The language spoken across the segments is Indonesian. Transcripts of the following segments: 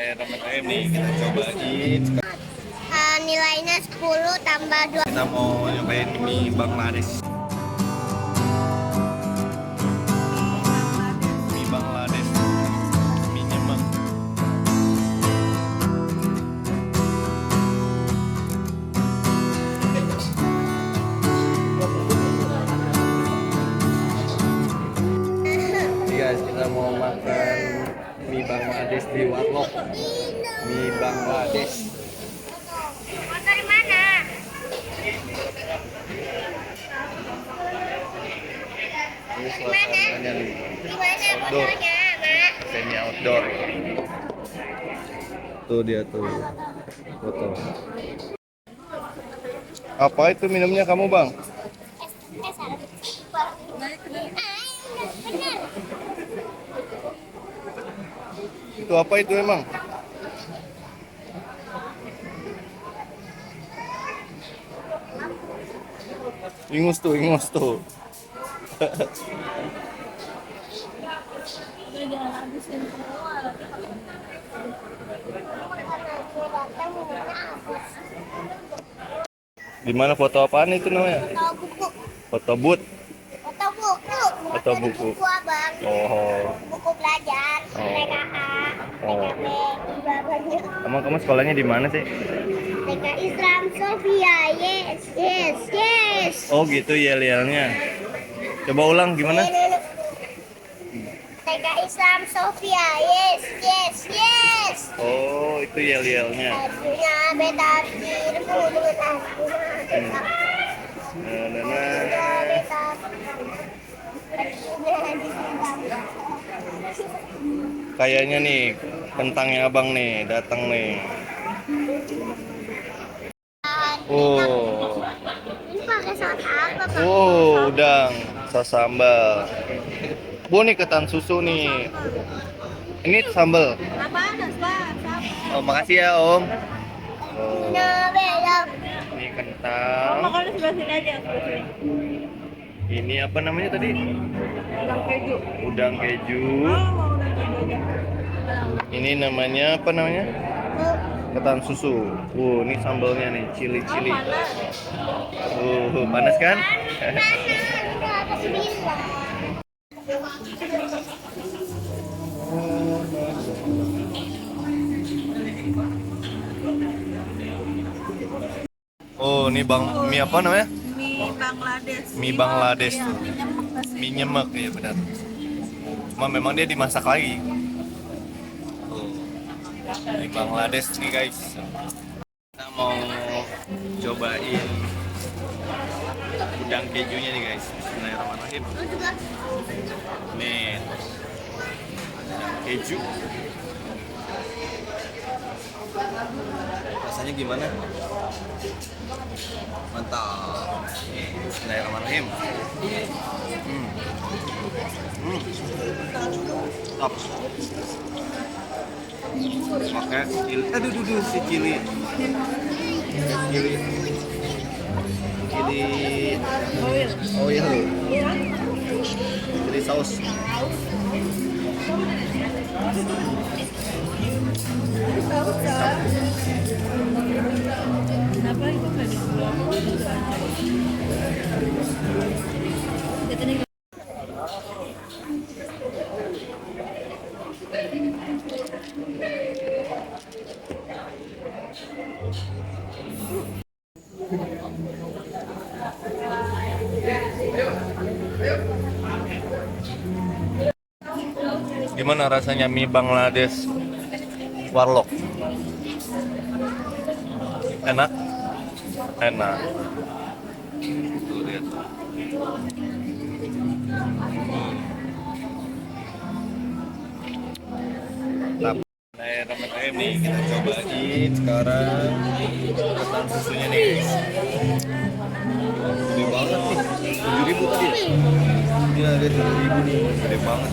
Bismillahirrahmanirrahim nih, kita cobain. Nilainya 10 tambah 2. Kita mau nyobain mie Bangladesh. Mie Bangladesh, mie nyemek. Guys, kita mau makan mie Bangladesh di warlock. Mie Bangladesh. Dari mana? Ini suasananya nih. Gimana Outdoor. fotonya, Ma? Semi outdoor. Tuh dia tuh foto. Apa itu minumnya kamu, Bang? Itu apa itu emang? Ingus tuh. Di mana foto apaan itu namanya? Foto buku. Foto booth. Foto buku. Foto buku. Buku abang. Oh. Buku belajar. Oh. TKA. Oh. TKB. Banyak. Kamu sekolahnya di mana sih? TK Islam Sofia. Yes. Oh gitu yel-yelnya. Coba ulang gimana? TK Islam Sofia. Yes. Oh itu yel-yelnya. Artinya beta firmu dengan Kayaknya nih kentangnya abang nih datang nih. Oh. Ini pakai saus apa, Pak? Oh, udang, saus sambal. Bu nih ketan susu nih. Ini sambal. Oh, makasih ya, Om. Oh, Nah, beda. ini kentang. Makan di sebelah sini aja. Ini apa namanya tadi? Udang keju. Udang keju. Mau udang keju. Ini namanya apa namanya? Ketan susu. Ini sambalnya nih, cili-cili. Panas kan? Mana? Udah apa sih bilang? Oh, ini mie apa namanya? Mie Bangladesh. Mie Bangladesh tuh. Mie nyemek. Mie nyemek ya benar. Cuma memang dia dimasak lagi. Tuh. Mie Bangladesh nih guys. Kita mau cobain udang kejunya nih guys. Bismillahirrahmanirrahim. Nih. Udang keju. Rasanya gimana? Mantap. Bismillahirrahmanirrahim. Top. Pakai cili. Aduh, si cili. Cili oil. Cili saus. Kenapa itu nggak dijual? Gimana rasanya mie Bangladesh warlock? Enak? Enak. Tuh lihat. Bismillahirrahmanirrahim nih, kita cobain sekarang ketan susunya nih guys. Gede banget nih, 7.000 tadi ya? Iya, ada 7.000 nih, gede banget.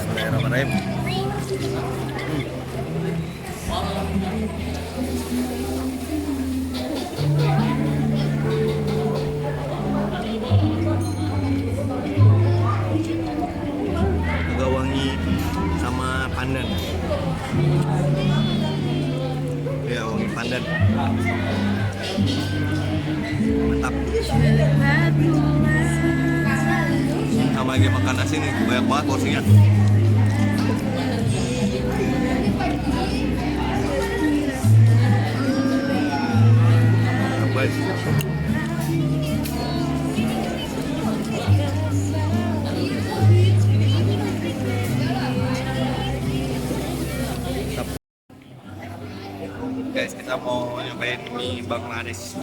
Bismillahirrahmanirrahim. pandan. Mantap. Sama lagi makan nasi nih, banyak banget porsinya. Baik. Guys, kita mau nyobain mie Bangladesh.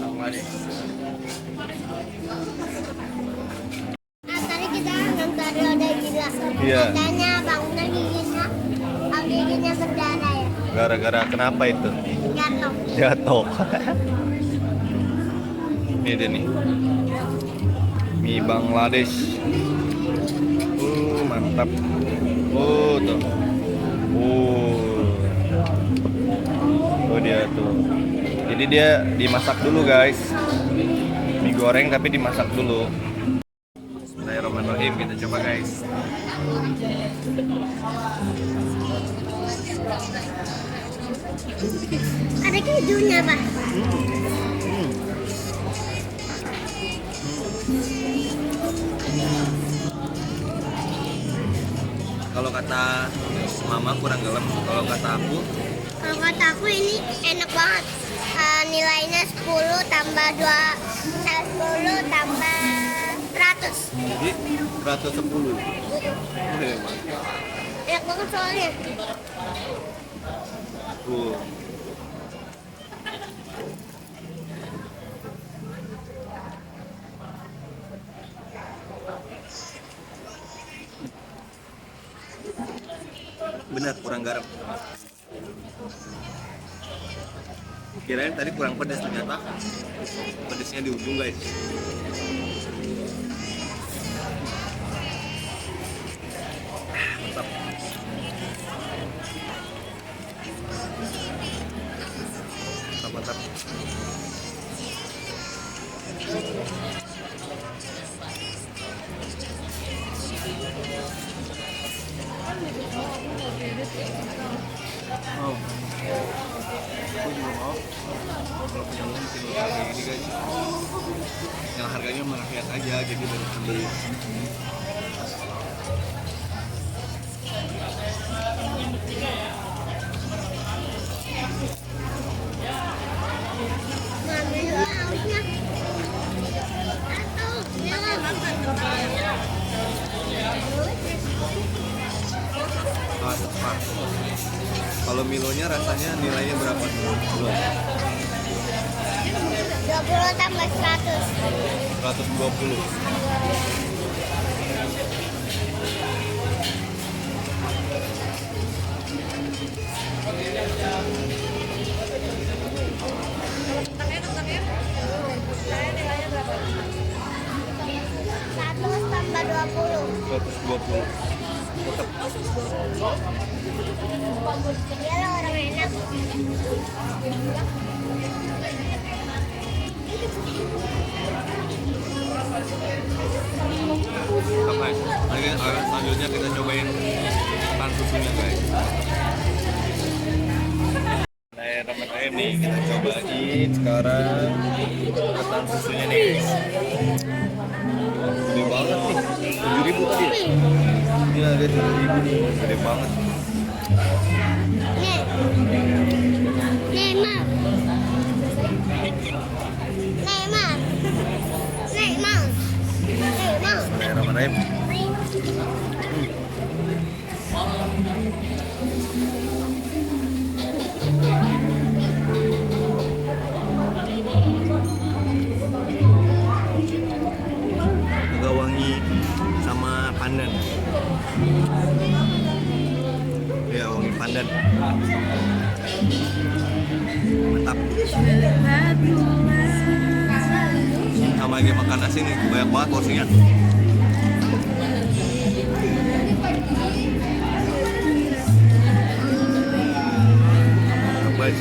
Tadi kita nonton roda gila. Iya. Katanya bangunan giginya berdarah ya. Gara-gara kenapa itu? Jatuh. Jatuh. Ini dia nih. Mie Bangladesh. Mantap. Tuh. Dia tuh. Jadi dia dimasak dulu, guys. Mie goreng tapi dimasak dulu. Bismillahirrahmanirrahim, kita coba, guys. Ada kejunya, Pak. Kalau kata mama kurang gelem, kalau kata aku ini enak banget. Nilainya 10 tambah 10 tambah 100. jadi 110. Enak banget soalnya. Benar, kurang garam. Kirain tadi kurang pedas, ternyata pedasnya di ujung, guys. Mantap. Mantap. Oh, aku juga mau kalau punya uang bikin usaha kayak gini, guys, yang harganya merakyat aja, jadi banyak beli. Mami lauknya. Kalau Milonya rasanya nilainya berapa? 20 tambah 100. 120. Nilainya berapa? 100 tambah 20. 120. Dia lah orang enak. Oke, selanjutnya kita cobain ketan susunya, guys. Bismillahirrahmanirrahim nih, kita cobain sekarang ketan susunya nih, guys. Gede banget nih, 7.000 tadi ya? Ini harga 7.000 nih, gede banget. Nih. Nih, Mam. Nih, Mam. Nih, Mam. Nih, Mam. Bismillahirrahmanirrahim. Agak wangi sama pandan. Ya, wangi pandan. Mantap. Sama lagi makan nasi nih, banyak banget porsinya. Baik.